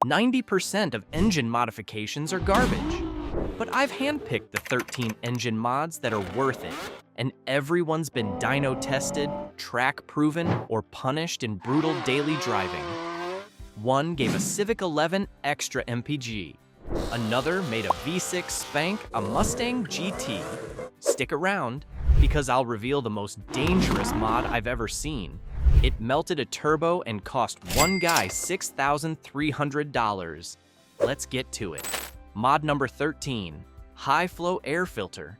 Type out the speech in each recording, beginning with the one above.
90% of engine modifications are garbage. But I've handpicked the 13 engine mods that are worth it, and everyone's been dyno tested, track proven, or punished in brutal daily driving. One gave a Civic 11 extra MPG. Another made a V6 spank a Mustang GT. Stick around, because I'll reveal the most dangerous mod I've ever seen. It melted a turbo and cost one guy $6,300. Let's get to it. Mod number 13, High Flow Air Filter.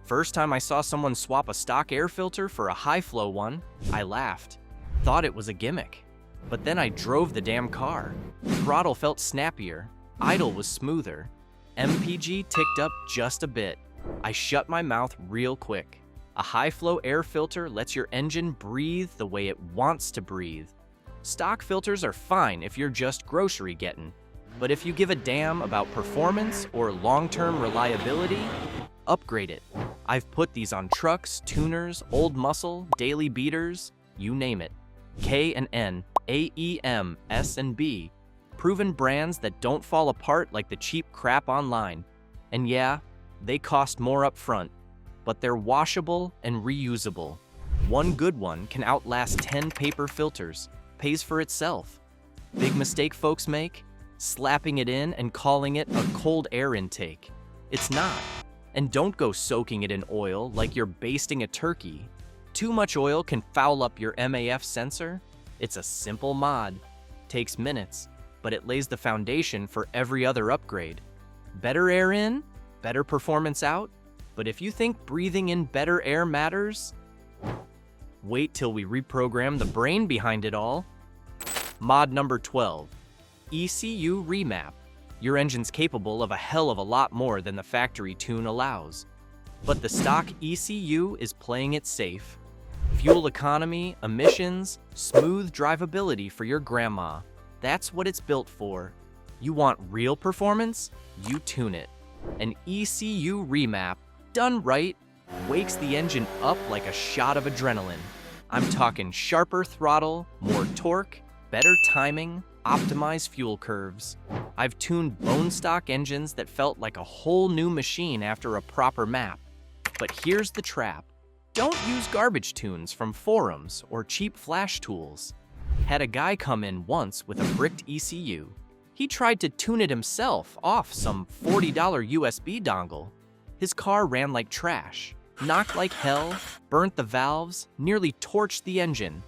First time I saw someone swap a stock air filter for a high flow one, I laughed. Thought it was a gimmick. But then I drove the damn car. Throttle felt snappier, idle was smoother. MPG ticked up just a bit. I shut my mouth real quick. A high-flow air filter lets your engine breathe the way it wants to breathe. Stock filters are fine if you're just grocery getting, but if you give a damn about performance or long-term reliability, upgrade it. I've put these on trucks, tuners, old muscle, daily beaters, you name it. K&N, AEM, S&B, proven brands that don't fall apart like the cheap crap online. And yeah, they cost more up front, but they're washable and reusable. One good one can outlast 10 paper filters, pays for itself. Big mistake folks make? Slapping it in and calling it a cold air intake. It's not. And don't go soaking it in oil like you're basting a turkey. Too much oil can foul up your MAF sensor. It's a simple mod. Takes minutes, but it lays the foundation for every other upgrade. Better air in, better performance out. But if you think breathing in better air matters, wait till we reprogram the brain behind it all. Mod number 12, ECU Remap. Your engine's capable of a hell of a lot more than the factory tune allows. But the stock ECU is playing it safe. Fuel economy, emissions, smooth drivability for your grandma. That's what it's built for. You want real performance? You tune it. An ECU Remap, done right, wakes the engine up like a shot of adrenaline. I'm talking sharper throttle, more torque, better timing, optimized fuel curves. I've tuned bone stock engines that felt like a whole new machine after a proper map. But here's the trap. Don't use garbage tunes from forums or cheap flash tools. Had a guy come in once with a bricked ECU. He tried to tune it himself off some $40 USB dongle. His car ran like trash, knocked like hell, burnt the valves, nearly torched the engine.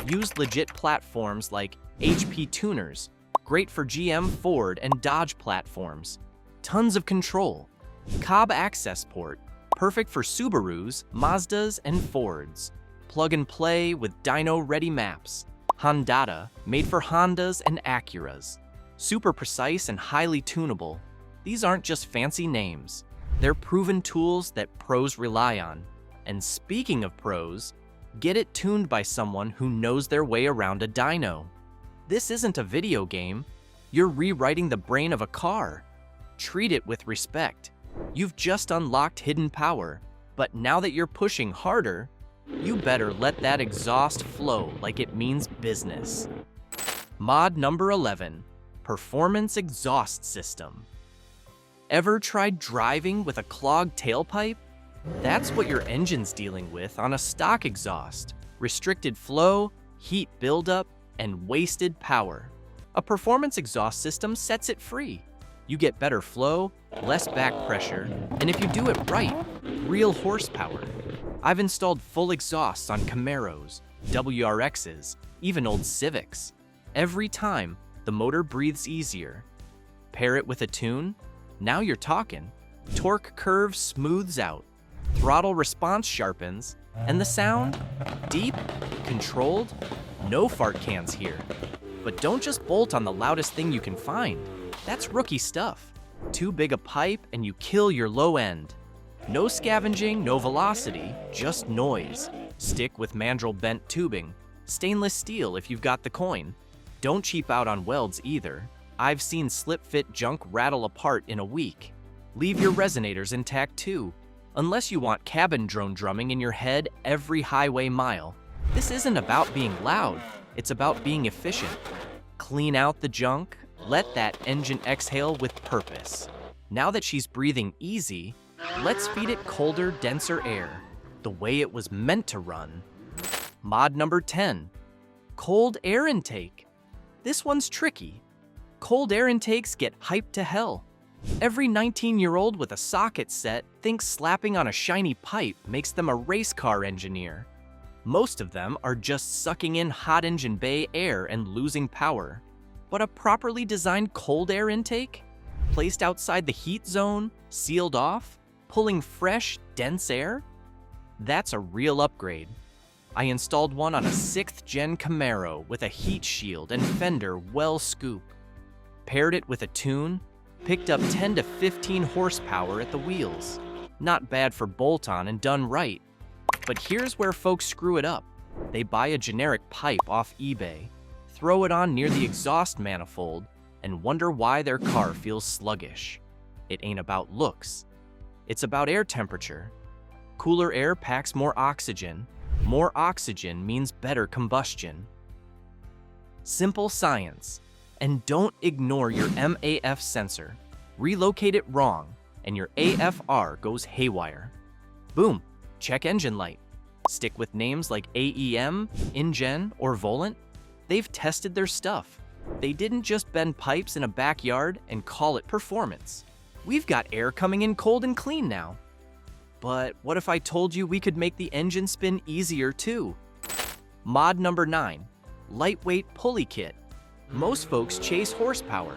Used legit platforms like HP tuners, great for GM, Ford, and Dodge platforms. Tons of control. Cobb access port, perfect for Subarus, Mazdas, and Fords. Plug and play with dyno-ready maps. Hondata, made for Hondas and Acuras. Super precise and highly tunable. These aren't just fancy names. They're proven tools that pros rely on. And speaking of pros, get it tuned by someone who knows their way around a dyno. This isn't a video game. You're rewriting the brain of a car. Treat it with respect. You've just unlocked hidden power, but now that you're pushing harder, you better let that exhaust flow like it means business. Mod number 11, Performance Exhaust System. Ever tried driving with a clogged tailpipe? That's what your engine's dealing with on a stock exhaust. Restricted flow, heat buildup, and wasted power. A performance exhaust system sets it free. You get better flow, less back pressure, and if you do it right, real horsepower. I've installed full exhausts on Camaros, WRXs, even old Civics. Every time, the motor breathes easier. Pair it with a tune, now you're talking. Torque curve smooths out, throttle response sharpens, and the sound? Deep, controlled, no fart cans here. But don't just bolt on the loudest thing you can find. That's rookie stuff. Too big a pipe and you kill your low end. No scavenging, no velocity, just noise. Stick with mandrel bent tubing. Stainless steel if you've got the coin. Don't cheap out on welds either. I've seen slip-fit junk rattle apart in a week. Leave your resonators intact too, unless you want cabin drone drumming in your head every highway mile. This isn't about being loud, it's about being efficient. Clean out the junk, Let that engine exhale with purpose. Now that she's breathing easy, let's feed it colder, denser air, the way it was meant to run. Mod number 10, cold air intake. This one's tricky. Cold air intakes get hyped to hell. Every 19-year-old with a socket set thinks slapping on a shiny pipe makes them a race car engineer. Most of them are just sucking in hot engine bay air and losing power. But a properly designed cold air intake, placed outside the heat zone, sealed off, pulling fresh, dense air, that's a real upgrade. I installed one on a 6th gen Camaro with a heat shield and fender well scoop. Paired it with a tune, picked up 10 to 15 horsepower at the wheels. Not bad for bolt-on and done right. But here's where folks screw it up. They buy a generic pipe off eBay, throw it on near the exhaust manifold, and wonder why their car feels sluggish. It ain't about looks. It's about air temperature. Cooler air packs more oxygen. More oxygen means better combustion. Simple science. And don't ignore your MAF sensor. Relocate it wrong, and your AFR goes haywire. Boom, check engine light. Stick with names like AEM, InGen, or Volant. They've tested their stuff. They didn't just bend pipes in a backyard and call it performance. We've got air coming in cold and clean now. But what if I told you we could make the engine spin easier too? Mod number 9, lightweight pulley kit. Most folks chase horsepower.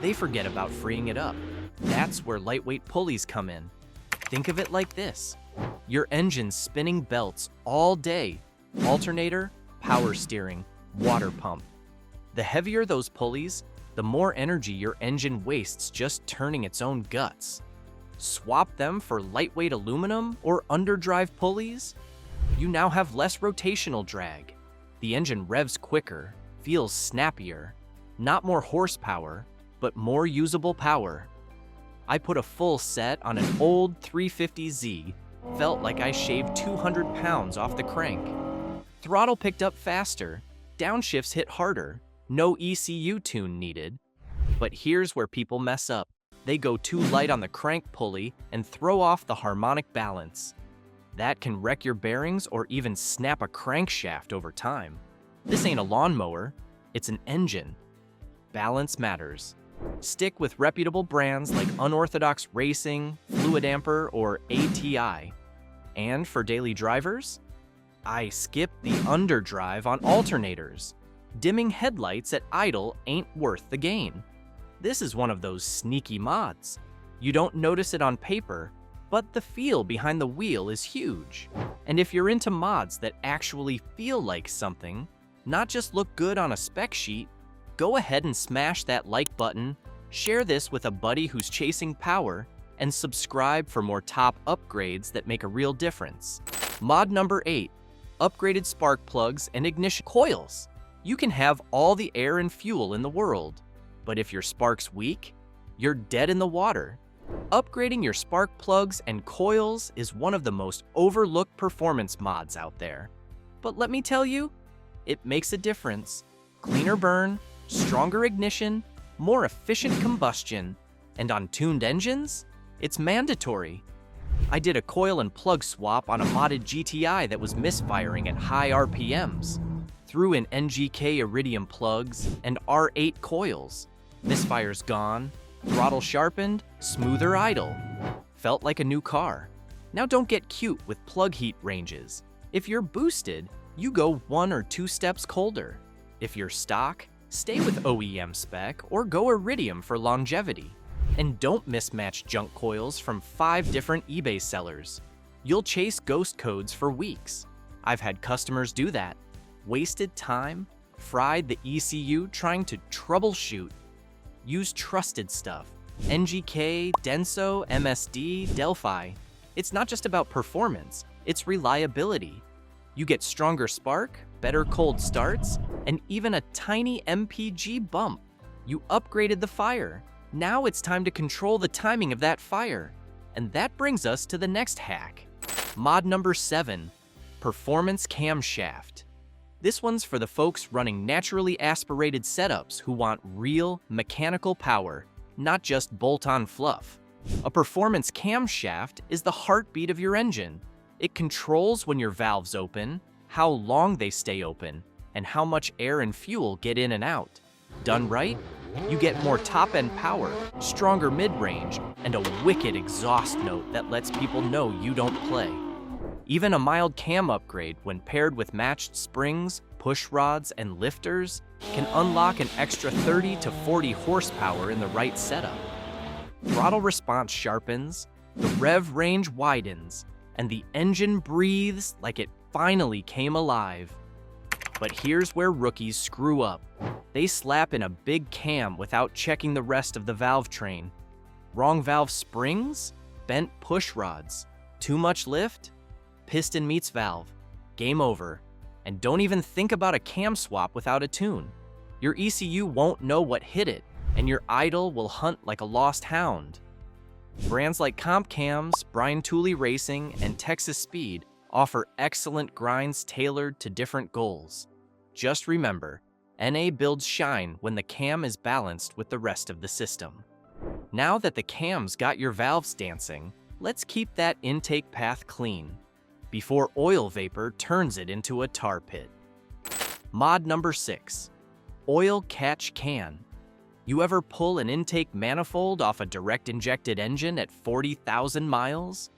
They forget about freeing it up. That's where lightweight pulleys come in. Think of it like this. Your engine's spinning belts all day. Alternator, power steering, water pump. The heavier those pulleys, the more energy your engine wastes just turning its own guts. Swap them for lightweight aluminum or underdrive pulleys. You now have less rotational drag. The engine revs quicker, feels snappier. Not more horsepower, but more usable power. I put a full set on an old 350Z. Felt like I shaved 200 pounds off the crank. Throttle picked up faster. Downshifts hit harder. No ECU tune needed. But here's where people mess up. They go too light on the crank pulley and throw off the harmonic balance. That can wreck your bearings or even snap a crankshaft over time. This ain't a lawnmower, it's an engine. Balance matters. Stick with reputable brands like Unorthodox Racing, Fluid Amper, or ATI. And for daily drivers, I skip the underdrive on alternators. Dimming headlights at idle ain't worth the gain. This is one of those sneaky mods. You don't notice it on paper, but the feel behind the wheel is huge. And if you're into mods that actually feel like something, not just look good on a spec sheet, go ahead and smash that like button, share this with a buddy who's chasing power, and subscribe for more top upgrades that make a real difference. Mod number 8, upgraded spark plugs and ignition coils. You can have all the air and fuel in the world, but if your spark's weak, you're dead in the water. Upgrading your spark plugs and coils is one of the most overlooked performance mods out there. But let me tell you, it makes a difference. Cleaner burn, stronger ignition, more efficient combustion, and on tuned engines, it's mandatory. I did a coil and plug swap on a modded GTI that was misfiring at high RPMs. Threw in NGK Iridium plugs and R8 coils. Misfire's gone, throttle sharpened, smoother idle. Felt like a new car. Now don't get cute with plug heat ranges. If you're boosted, you go 1 or 2 steps colder. If you're stock, stay with OEM spec or go Iridium for longevity. And don't mismatch junk coils from 5 different eBay sellers. You'll chase ghost codes for weeks. I've had customers do that. Wasted time, fried the ECU trying to troubleshoot. Use trusted stuff. NGK, Denso, MSD, Delphi. It's not just about performance, it's reliability. You get stronger spark, better cold starts, and even a tiny MPG bump. You upgraded the fire. Now it's time to control the timing of that fire. And that brings us to the next hack. Mod number 7, performance camshaft. This one's for the folks running naturally aspirated setups who want real mechanical power, not just bolt-on fluff. A performance camshaft is the heartbeat of your engine. It controls when your valves open, how long they stay open, and how much air and fuel get in and out. Done right, you get more top-end power, stronger mid-range, and a wicked exhaust note that lets people know you don't play. Even a mild cam upgrade, when paired with matched springs, push rods, and lifters, can unlock an extra 30 to 40 horsepower in the right setup. Throttle response sharpens, the rev range widens, and the engine breathes like it finally came alive. But here's where rookies screw up. They slap in a big cam without checking the rest of the valve train. Wrong valve springs? Bent push rods. Too much lift? Piston meets valve. Game over. And don't even think about a cam swap without a tune. Your ECU won't know what hit it, and your idle will hunt like a lost hound. Brands like Comp Cams, Brian Tooley Racing, and Texas Speed offer excellent grinds tailored to different goals. Just remember, NA builds shine when the cam is balanced with the rest of the system. Now that the cam's got your valves dancing, let's keep that intake path clean before oil vapor turns it into a tar pit. Mod number 6, oil catch can. You ever pull an intake manifold off a direct injected engine at 40,000 miles?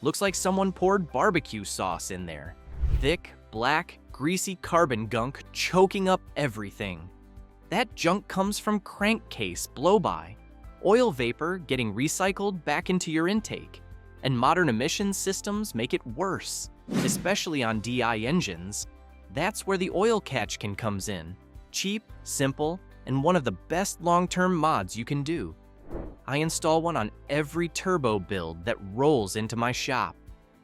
Looks like someone poured barbecue sauce in there. Thick, black, greasy carbon gunk choking up everything. That junk comes from crankcase blow-by, oil vapor getting recycled back into your intake, and modern emissions systems make it worse, especially on DI engines. That's where the oil catch can comes in. Cheap, simple, and one of the best long-term mods you can do. I install one on every turbo build that rolls into my shop.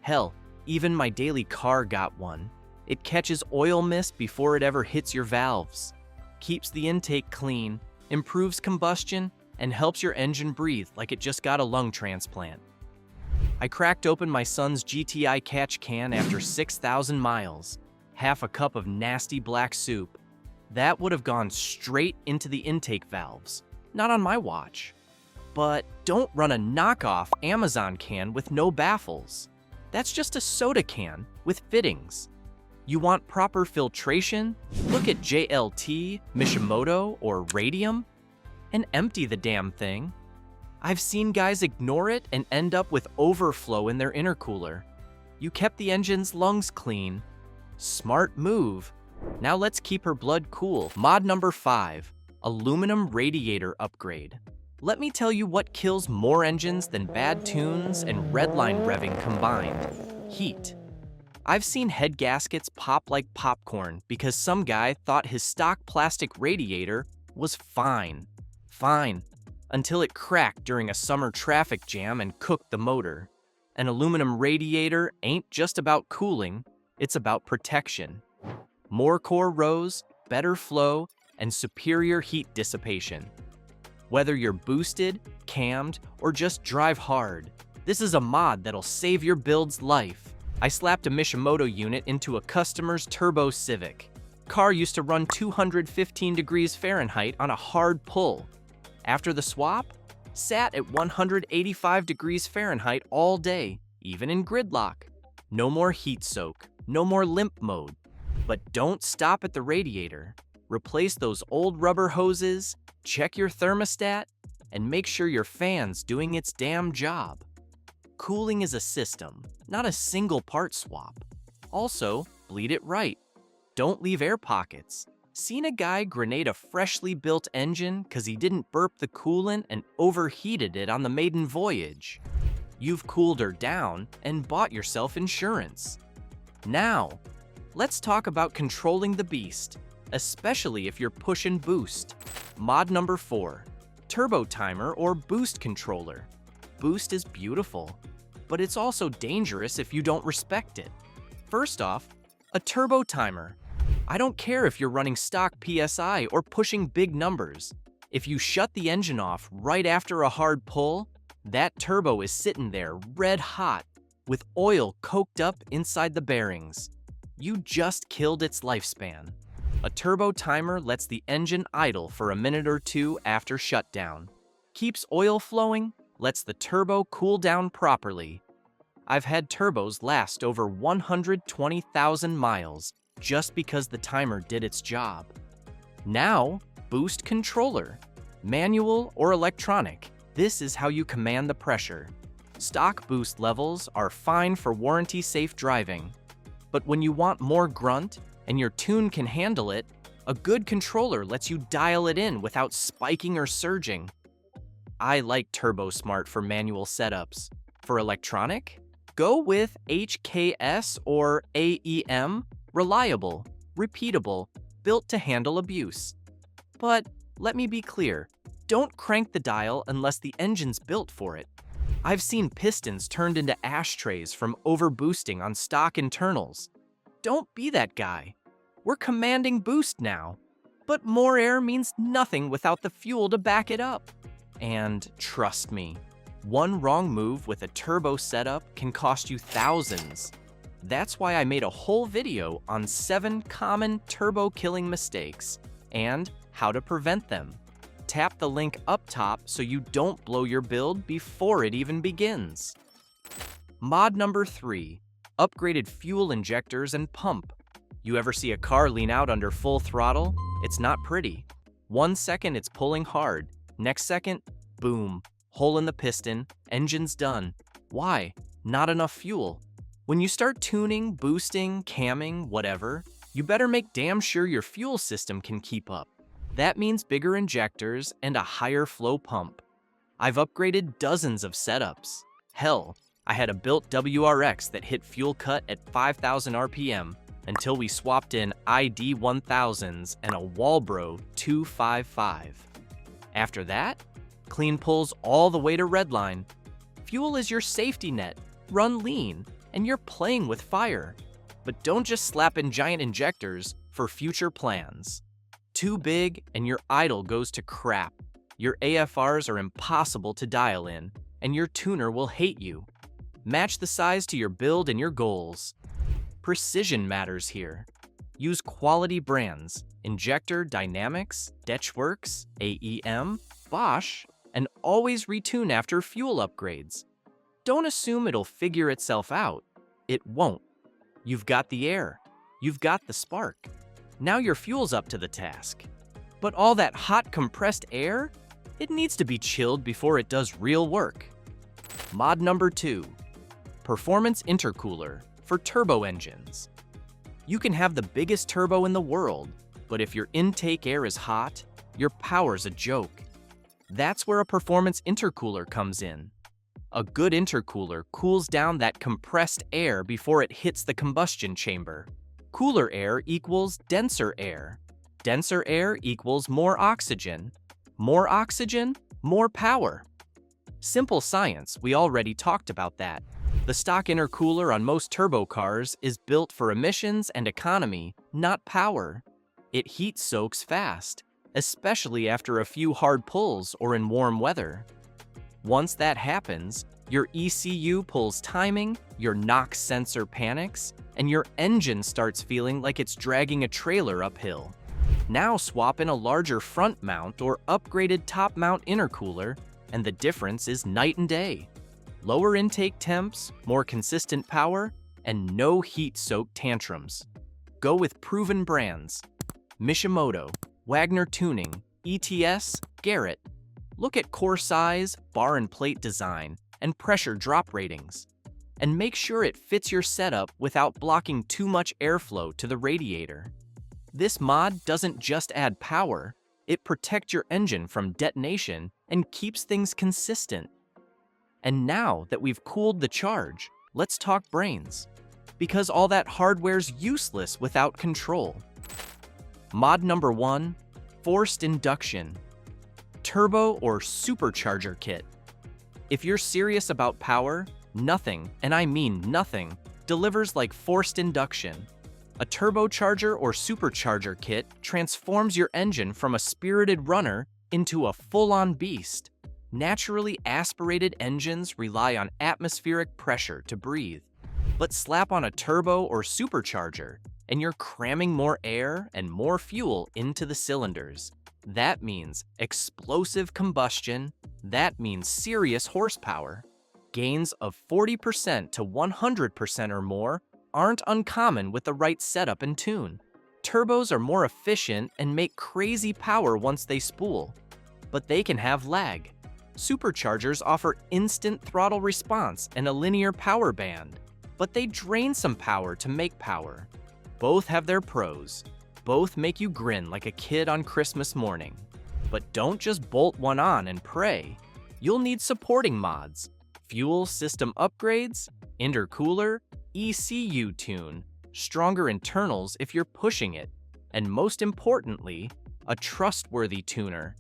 Hell, even my daily car got one. It catches oil mist before it ever hits your valves, keeps the intake clean, improves combustion, and helps your engine breathe like it just got a lung transplant. I cracked open my son's GTI catch can after 6,000 miles, half a cup of nasty black soup. That would have gone straight into the intake valves, not on my watch. But don't run a knockoff Amazon can with no baffles. That's just a soda can with fittings. You want proper filtration? Look at JLT, Mishimoto, or Radium, and empty the damn thing. I've seen guys ignore it and end up with overflow in their intercooler. You kept the engine's lungs clean. Smart move. Now let's keep her blood cool. Mod number 5, aluminum radiator upgrade. Let me tell you what kills more engines than bad tunes and redline revving combined: heat. I've seen head gaskets pop like popcorn because some guy thought his stock plastic radiator was fine, until it cracked during a summer traffic jam and cooked the motor. An aluminum radiator ain't just about cooling, it's about protection. More core rows, better flow, and superior heat dissipation. Whether you're boosted, cammed, or just drive hard, this is a mod that'll save your build's life. I slapped a Mishimoto unit into a customer's turbo Civic. Car used to run 215 degrees Fahrenheit on a hard pull. After the swap, sat at 185 degrees Fahrenheit all day, even in gridlock. No more heat soak, no more limp mode. But don't stop at the radiator. Replace those old rubber hoses, check your thermostat, and make sure your fan's doing its damn job. Cooling is a system, not a single part swap. Also, bleed it right. Don't leave air pockets. Seen a guy grenade a freshly built engine because he didn't burp the coolant and overheated it on the maiden voyage. You've cooled her down and bought yourself insurance. Now, let's talk about controlling the beast, especially if you're pushing boost. Mod number 4, turbo timer or boost controller. Boost is beautiful, but it's also dangerous if you don't respect it. First off, a turbo timer. I don't care if you're running stock PSI or pushing big numbers. If you shut the engine off right after a hard pull, that turbo is sitting there red hot with oil coked up inside the bearings. you just killed its lifespan. A turbo timer lets the engine idle for a minute or two after shutdown. Keeps oil flowing, lets the turbo cool down properly. I've had turbos last over 120,000 miles just because the timer did its job. Now, boost controller. Manual or electronic, this is how you command the pressure. Stock boost levels are fine for warranty-safe driving. But when you want more grunt, and your tune can handle it, a good controller lets you dial it in without spiking or surging. I like Turbo Smart for manual setups. For electronic, go with HKS or AEM, reliable, repeatable, built to handle abuse. But let me be clear, don't crank the dial unless the engine's built for it. I've seen pistons turned into ashtrays from overboosting on stock internals. Don't be that guy. We're commanding boost now. But more air means nothing without the fuel to back it up. And trust me, one wrong move with a turbo setup can cost you thousands. That's why I made a whole video on 7 common turbo-killing mistakes and how to prevent them. Tap the link up top so you don't blow your build before it even begins. Mod number 3, upgraded fuel injectors and pump. You ever see a car lean out under full throttle? It's not pretty. 1 second it's pulling hard, next second, boom, hole in the piston, engine's done. Why? Not enough fuel. When you start tuning, boosting, camming, whatever, you better make damn sure your fuel system can keep up. That means bigger injectors and a higher flow pump. I've upgraded dozens of setups. Hell, I had a built WRX that hit fuel cut at 5,000 RPM until we swapped in ID 1000s and a Walbro 255. After that, clean pulls all the way to redline. Fuel is your safety net. Run lean, and you're playing with fire. But don't just slap in giant injectors for future plans. Too big and your idle goes to crap. Your AFRs are impossible to dial in, and your tuner will hate you. Match the size to your build and your goals. Precision matters here. Use quality brands, Injector Dynamics, Detchworks, AEM, Bosch, and always retune after fuel upgrades. Don't assume it'll figure itself out. It won't. You've got the air. You've got the spark. Now your fuel's up to the task. But all that hot compressed air, it needs to be chilled before it does real work. Mod number 2, performance intercooler for turbo engines. You can have the biggest turbo in the world, but if your intake air is hot, your power's a joke. That's where a performance intercooler comes in. A good intercooler cools down that compressed air before it hits the combustion chamber. Cooler air equals denser air. Denser air equals more oxygen. More oxygen, more power. Simple science, we already talked about that. The stock intercooler on most turbo cars is built for emissions and economy, not power. It heat soaks fast, especially after a few hard pulls or in warm weather. Once that happens, your ECU pulls timing, your NOx sensor panics, and your engine starts feeling like it's dragging a trailer uphill. Now swap in a larger front mount or upgraded top mount intercooler, and the difference is night and day. Lower intake temps, more consistent power, and no heat-soaked tantrums. Go with proven brands: Mishimoto, Wagner Tuning, ETS, Garrett. Look at core size, bar and plate design, and pressure drop ratings. And make sure it fits your setup without blocking too much airflow to the radiator. This mod doesn't just add power, it protects your engine from detonation and keeps things consistent. And now that we've cooled the charge, let's talk brains. Because all that hardware's useless without control. Mod number 1, forced induction. Turbo or supercharger kit. If you're serious about power, nothing, and I mean nothing, delivers like forced induction. A turbocharger or supercharger kit transforms your engine from a spirited runner into a full-on beast. Naturally aspirated engines rely on atmospheric pressure to breathe. But slap on a turbo or supercharger, and you're cramming more air and more fuel into the cylinders. That means explosive combustion. That means serious horsepower. Gains of 40% to 100% or more aren't uncommon with the right setup and tune. Turbos are more efficient and make crazy power once they spool, but they can have lag. Superchargers offer instant throttle response and a linear power band, but they drain some power to make power. Both have their pros. Both make you grin like a kid on Christmas morning. But don't just bolt one on and pray. You'll need supporting mods, fuel system upgrades, intercooler, ECU tune, stronger internals if you're pushing it, and most importantly, a trustworthy tuner.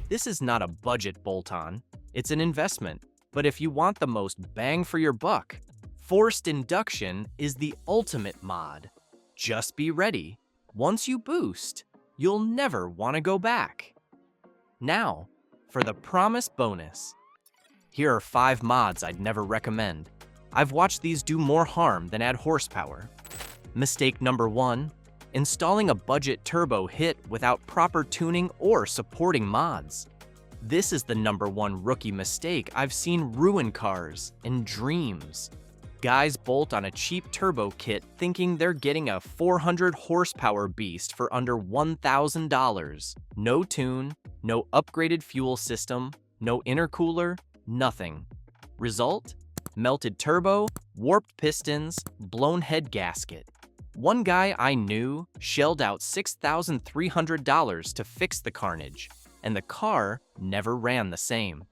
This is not a budget bolt-on, it's an investment. But if you want the most bang for your buck, forced induction is the ultimate mod. Just be ready. Once you boost, you'll never want to go back. Now, for the promised bonus. Here are 5 mods I'd never recommend. I've watched these do more harm than add horsepower. Mistake number 1, installing a budget turbo hit without proper tuning or supporting mods. This is the #1 rookie mistake I've seen ruin cars and dreams. Guys bolt on a cheap turbo kit thinking they're getting a 400 horsepower beast for under $1,000. No tune, no upgraded fuel system, no intercooler, nothing. Result? Melted turbo, warped pistons, blown head gasket. One guy I knew shelled out $6,300 to fix the carnage, and the car never ran the same.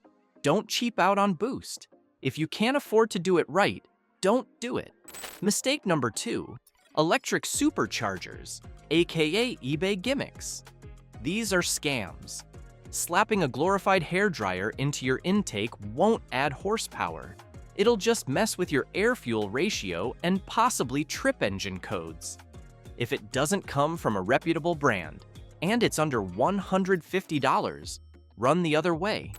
Don't cheap out on boost. If you can't afford to do it right, don't do it. Mistake number 2, electric superchargers, aka eBay gimmicks. These are scams. Slapping a glorified hairdryer into your intake won't add horsepower. It'll just mess with your air-fuel ratio and possibly trip engine codes. If it doesn't come from a reputable brand, and it's under $150, run the other way.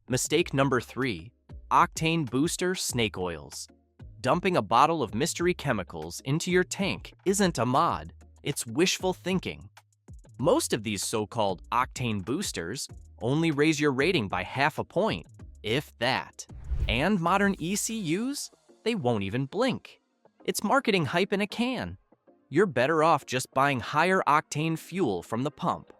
Mistake number 3, Octane booster snake oils. Dumping a bottle of mystery chemicals into your tank isn't a mod, it's wishful thinking. Most of these so-called Octane boosters only raise your rating by half a point, if that. And modern ECUs, they won't even blink. It's marketing hype in a can. You're better off just buying higher octane fuel from the pump.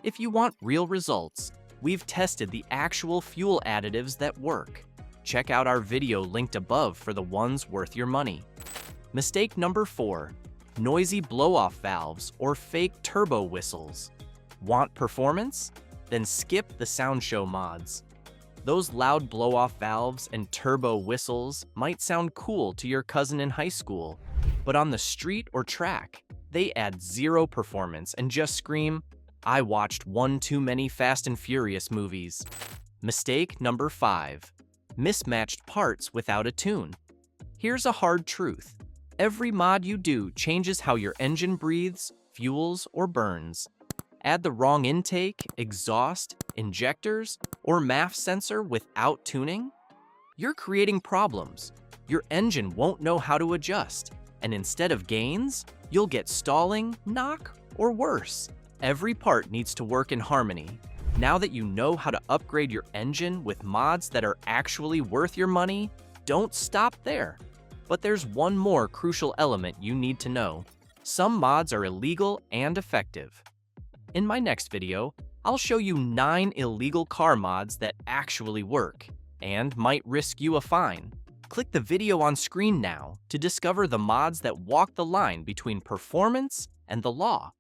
If you want real results, we've tested the actual fuel additives that work. Check out our video linked above for the ones worth your money. Mistake number 4, noisy blow-off valves or fake turbo whistles. Want performance? Then skip the sound show mods. Those loud blow-off valves and turbo whistles might sound cool to your cousin in high school, but on the street or track, they add zero performance and just scream, "I watched one too many Fast and Furious movies." Mistake number 5, mismatched parts without a tune. Here's a hard truth. Every mod you do changes how your engine breathes, fuels, or burns. Add the wrong intake, exhaust, injectors, or MAF sensor without tuning? You're creating problems. Your engine won't know how to adjust, and instead of gains, you'll get stalling, knock, or worse. Every part needs to work in harmony. Now that you know how to upgrade your engine with mods that are actually worth your money, don't stop there. But there's one more crucial element you need to know. Some mods are illegal and effective. In my next video, I'll show you 9 illegal car mods that actually work and might risk you a fine. Click the video on screen now to discover the mods that walk the line between performance and the law.